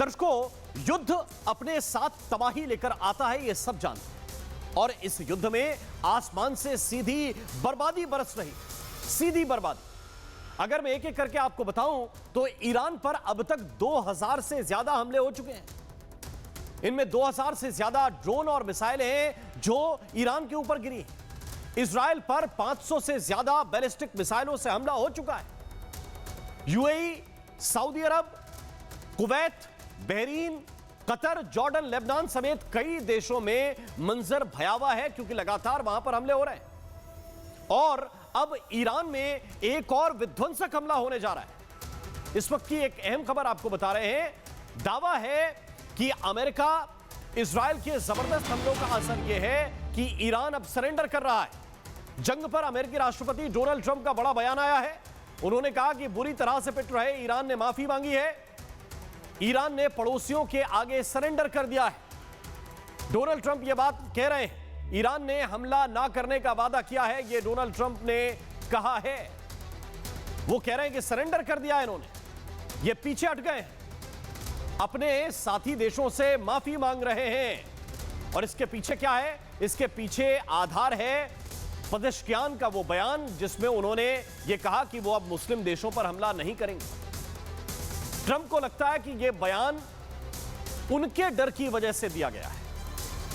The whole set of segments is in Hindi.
दर्शकों, युद्ध अपने साथ तबाही लेकर आता है, यह सब जानते हैं। और इस युद्ध में आसमान से सीधी बर्बादी बरस रही, सीधी बर्बादी। अगर मैं एक एक करके आपको बताऊं तो ईरान पर अब तक 2000 से ज्यादा हमले हो चुके हैं। इनमें 2000 से ज्यादा ड्रोन और मिसाइलें हैं जो ईरान के ऊपर गिरी हैं। इजराइल पर 500 से ज्यादा बैलिस्टिक मिसाइलों से हमला हो चुका है। UAE, Saudi Arab, Kuwait, Bahrain, Qatar, Jordan, Lebanon समेत कई देशों में मंजर भयावह है क्योंकि लगातार वहां पर हमले हो रहे हैं। और अब ईरान में एक और विध्वंसक हमला होने जा रहा है। इस वक्त की एक अहम खबर आपको बता रहे हैं। दावा है कि अमेरिका इजराइल के जबरदस्त हमलों का असर यह है कि ईरान अब सरेंडर कर रहा है। जंग पर अमेरिकी राष्ट्रपति डोनाल्ड ट्रंप का बड़ा बयान आया है। उन्होंने कहा कि बुरी तरह से पिट रहे ईरान ने माफी मांगी है। ईरान ने पड़ोसियों के आगे सरेंडर कर दिया है। डोनाल्ड ट्रंप यह बात कह रहे हैं। ईरान ने हमला ना करने का वादा किया है, यह डोनाल्ड ट्रंप ने कहा है। वो कह रहे हैं कि सरेंडर कर दिया है इन्होंने, ये पीछे हट गए हैं, अपने साथी देशों से माफी मांग रहे हैं। और इसके पीछे क्या है? इसके पीछे आधार है पदेश्कियान का वो बयान जिसमें उन्होंने ये कहा कि वो अब मुस्लिम देशों पर हमला नहीं करेंगे। ट्रंप को लगता है कि यह बयान उनके डर की वजह से दिया गया है।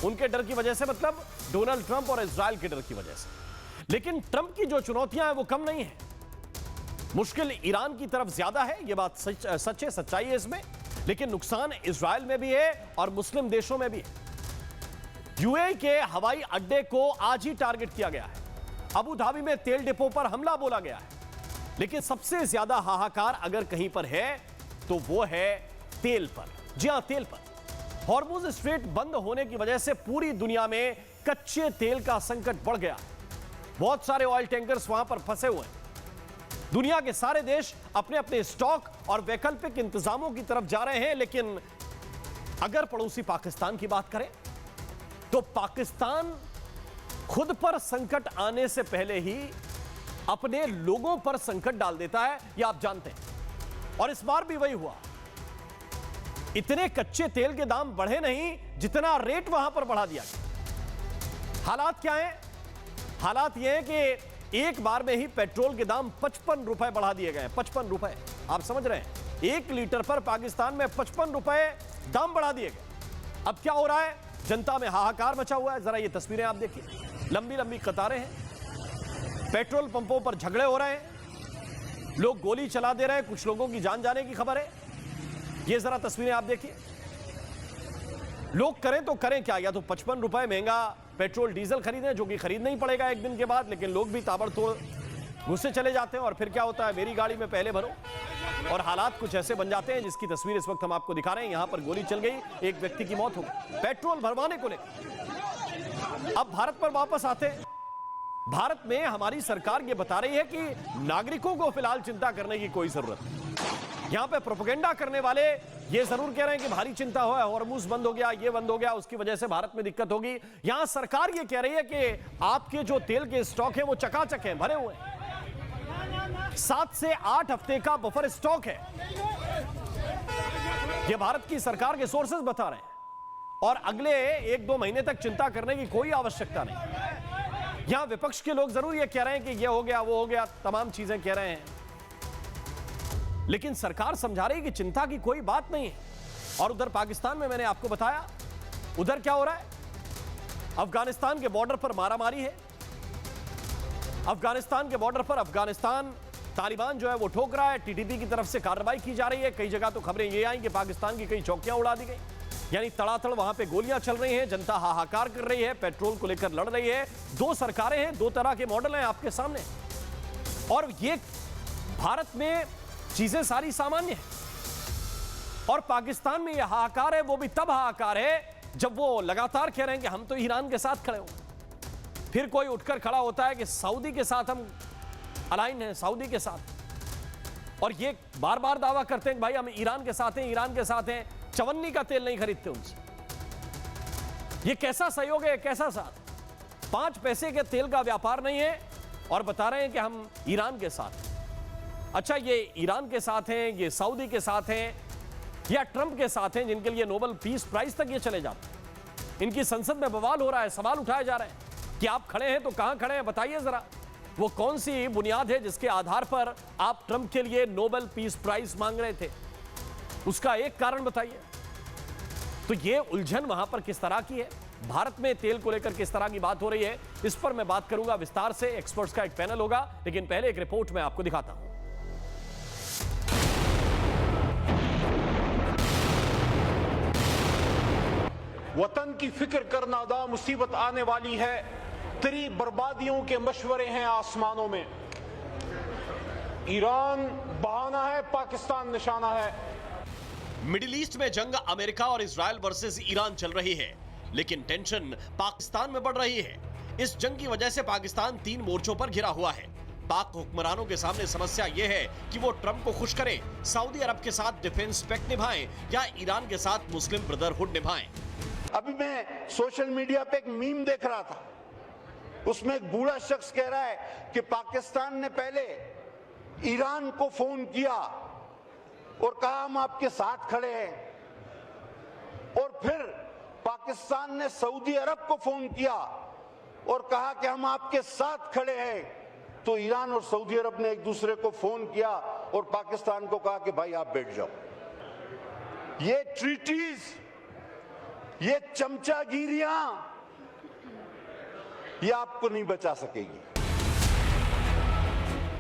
उनके डर की वजह से मतलब डोनाल्ड ट्रंप और इजराइल के डर की वजह से। लेकिन ट्रंप की जो चुनौतियां हैं वो कम नहीं है। मुश्किल ईरान की तरफ ज्यादा है, यह बात सच है, सच्चाई है इसमें। लेकिन नुकसान इजराइल में भी है और मुस्लिम देशों में भी है। यूएई के हवाई अड्डे को आज ही टारगेट किया गया है। अबू धाबी में तेल डिपो पर हमला बोला गया है। लेकिन सबसे ज्यादा हाहाकार अगर कहीं पर है तो वो है तेल पर। जी हां, तेल पर। हॉर्मुज स्ट्रेट बंद होने की वजह से पूरी दुनिया में कच्चे तेल का संकट बढ़ गया। बहुत सारे ऑयल टैंकर्स वहां पर फंसे हुए हैं। दुनिया के सारे देश अपने अपने स्टॉक और वैकल्पिक इंतजामों की तरफ जा रहे हैं। लेकिन अगर पड़ोसी पाकिस्तान की बात करें तो पाकिस्तान खुद पर संकट आने से पहले ही अपने लोगों पर संकट डाल देता है, यह आप जानते हैं। और इस बार भी वही हुआ। इतने कच्चे तेल के दाम बढ़े नहीं जितना रेट वहां पर बढ़ा दिया गया। हालात क्या हैं? हालात यह है कि एक बार में ही पेट्रोल के दाम 55 रुपए बढ़ा दिए गए। 55 रुपए, आप समझ रहे हैं? 1 लीटर पर पाकिस्तान में 55 रुपए दाम बढ़ा दिए गए। अब क्या हो रहा है? जनता में हाहाकार मचा हुआ है। जरा ये तस्वीरें आप देखिए, लंबी लंबी कतारें हैं, पेट्रोल पंपों पर झगड़े हो रहे हैं, लोग गोली चला दे रहे हैं, कुछ लोगों की जान जाने की खबर है। ये जरा तस्वीरें आप देखिए। लोग करें तो करें क्या? या तो 55 रुपए महंगा पेट्रोल डीजल खरीदें, जो कि खरीदना ही पड़ेगा एक दिन के बाद। लेकिन लोग भी ताबड़तोड़ गुस्से चले जाते हैं। और फिर क्या होता है? मेरी गाड़ी में पहले भरो। और हालात कुछ ऐसे बन जाते हैं जिसकी तस्वीर इस वक्त हम आपको दिखा रहे हैं। यहां पर गोली चल गई, एक व्यक्ति की मौत हो गई पेट्रोल भरवाने को लेकर। अब भारत पर वापस आते हैं। भारत में हमारी सरकार यह बता रही है कि नागरिकों को फिलहाल चिंता करने की कोई जरूरत नहीं। यहां पे प्रोपेगेंडा करने वाले ये जरूर कह रहे हैं कि भारी चिंता हो, हॉर्मुज बंद हो गया, ये बंद हो गया, उसकी वजह से भारत में दिक्कत होगी। यहां सरकार ये कह रही है कि आपके जो तेल के स्टॉक है वो चकाचक हैं, भरे हुए हैं। 7 से 8 हफ्ते का बफर स्टॉक है, ये भारत की सरकार के सोर्सेज बता रहे हैं। और अगले 1-2 महीने तक चिंता करने की कोई आवश्यकता नहीं। यहां विपक्ष के लोग जरूर ये कह रहे हैं कि ये हो गया, वो हो गया, तमाम चीजें कह रहे हैं। लेकिन सरकार समझा रही है कि चिंता की कोई बात नहीं है। और उधर पाकिस्तान में मैंने आपको बताया, उधर क्या हो रहा है? अफगानिस्तान के बॉर्डर पर मारामारी है। अफगानिस्तान के बॉर्डर पर अफगानिस्तान तालिबान जो है वो ठोक रहा है। टीटीपी की तरफ से कार्रवाई की जा रही है। कई जगह तो खबरें ये आई कि पाकिस्तान की कई चौकियां उड़ा दी गई। यानी तड़ातड़ वहां पे गोलियां चल रही हैं, जनता हाहाकार कर रही है, पेट्रोल को लेकर लड़ रही है। 2 सरकारें हैं, 2 तरह के मॉडल हैं आपके सामने। और ये भारत में चीजें सारी सामान्य हैं। और पाकिस्तान में यह हाहाकार है, वो भी तब हाहाकार है जब वो लगातार कह रहे हैं कि हम तो ईरान के साथ खड़े हो। फिर कोई उठकर खड़ा होता है कि सऊदी के साथ हम अलाइन हैं, सऊदी के साथ। और ये बार बार दावा करते हैं कि भाई हम ईरान के साथ हैं, ईरान के साथ हैं, चवन्नी का तेल नहीं खरीदते उनसे। ये कैसा सहयोग है, कैसा साथ? 5 पैसे के तेल का व्यापार नहीं है और बता रहे हैं कि हम ईरान के साथ हैं। अच्छा, ये ईरान के साथ हैं, ये सऊदी के साथ हैं, या ट्रंप के साथ हैं जिनके लिए नोबेल पीस प्राइज तक ये चले जाते हैं। इनकी संसद में बवाल हो रहा है, सवाल उठाए जा रहे हैं कि आप खड़े हैं तो कहां खड़े हैं, बताइए जरा। वो कौन सी बुनियाद है जिसके आधार पर आप ट्रंप के लिए नोबेल पीस प्राइज मांग रहे थे, उसका एक कारण बताइए। तो ये उलझन वहां पर किस तरह की है, भारत में तेल को लेकर किस तरह की बात हो रही है, इस पर मैं बात करूंगा विस्तार से। एक्सपर्ट्स का एक पैनल होगा, लेकिन पहले एक रिपोर्ट मैं आपको दिखाता हूं। वतन की फिक्र करना दा मुसीबत आने वाली है, तेरी बर्बादियों के मशवरे हैं आसमानों में। ईरान बहाना है, पाकिस्तान निशाना है। मिडिल ईस्ट में जंग अमेरिका और इजराइल वर्सेस ईरान चल रही है, लेकिन टेंशन पाकिस्तान में बढ़ रही है। इस जंग की वजह से पाकिस्तान 3 मोर्चों पर घिरा हुआ है। पाक हुक्मरानों के सामने समस्या यह है कि वो ट्रंप को खुश करें, सऊदी अरब के साथ डिफेंस पैक्ट निभाएं या ईरान के साथ मुस्लिम ब्रदरहुड निभाएं। अभी मैं सोशल मीडिया पे एक मीम देख रहा था, उसमें एक बूढ़ा शख्स कह रहा है कि पाकिस्तान ने पहले ईरान को फोन किया और कहा हम आपके साथ खड़े हैं, और फिर पाकिस्तान ने सऊदी अरब को फोन किया और कहा कि हम आपके साथ खड़े हैं। तो ईरान और सऊदी अरब ने एक दूसरे को फोन किया और पाकिस्तान को कहा कि भाई आप बैठ जाओ। ये ट्रीटीज, ये चमचागिरियां, ये आपको नहीं बचा सकेगी।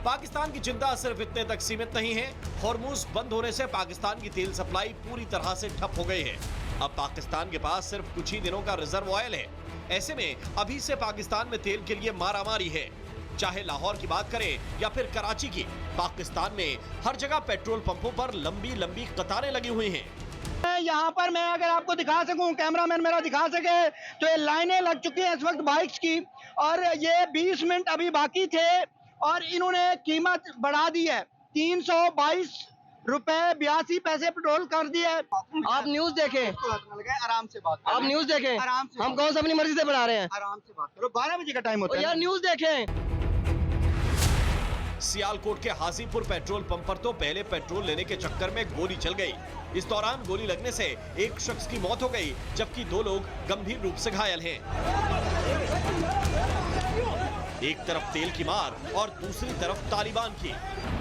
पाकिस्तान की चिंता सिर्फ इतने तक सीमित नहीं है। हॉर्मुज बंद होने से पाकिस्तान की तेल सप्लाई पूरी तरह से ठप हो गई है। अब पाकिस्तान के पास सिर्फ कुछ ही दिनों का रिजर्व ऑयल है। ऐसे में अभी से पाकिस्तान में तेल के लिए मारामारी है। चाहे लाहौर की बात करें या फिर कराची की, पाकिस्तान में हर जगह पेट्रोल पंपों पर लंबी लंबी कतारें लगी हुई हैं। यहाँ पर मैं अगर आपको दिखा सकूं, कैमरामैन मेरा दिखा सके, तो ये लाइनें लग चुकी हैं इस वक्त बाइक्स की, और ये 20 मिनट अभी बाकी थे और इन्होंने कीमत बढ़ा दी है। 322 रुपए 82 पैसे पेट्रोल कर दिए। आप न्यूज देखें, आराम से बात आप न्यूज देखें, आराम से हम कौन सा अपनी मर्जी से बढ़ा रहे हैं? आराम से बात करो, 12 बजे का टाइम होता है यार न्यूज देखें। सियालकोट के हाजीपुर पेट्रोल पंप पर तो पहले पेट्रोल लेने के चक्कर में गोली चल गई। इस दौरान गोली लगने से एक शख्स की मौत हो गई, जबकि 2 लोग गंभीर रूप से घायल हैं। एक तरफ तेल की मार और दूसरी तरफ तालिबान की।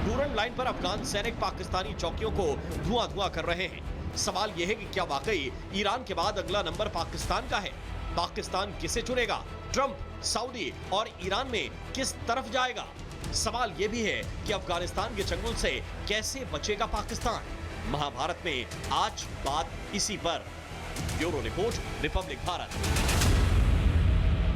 डूरन लाइन पर अफगान सैनिक पाकिस्तानी चौकियों को धुआं कर रहे हैं। सवाल यह है कि क्या वाकई ईरान के बाद अगला नंबर पाकिस्तान का है? पाकिस्तान किसे चुनेगा? ट्रंप, सऊदी और ईरान में किस तरफ जाएगा? सवाल यह भी है कि अफगानिस्तान के चंगुल से कैसे बचेगा पाकिस्तान? महाभारत में आज बात इसी पर। Bureau report, Republic Bharat.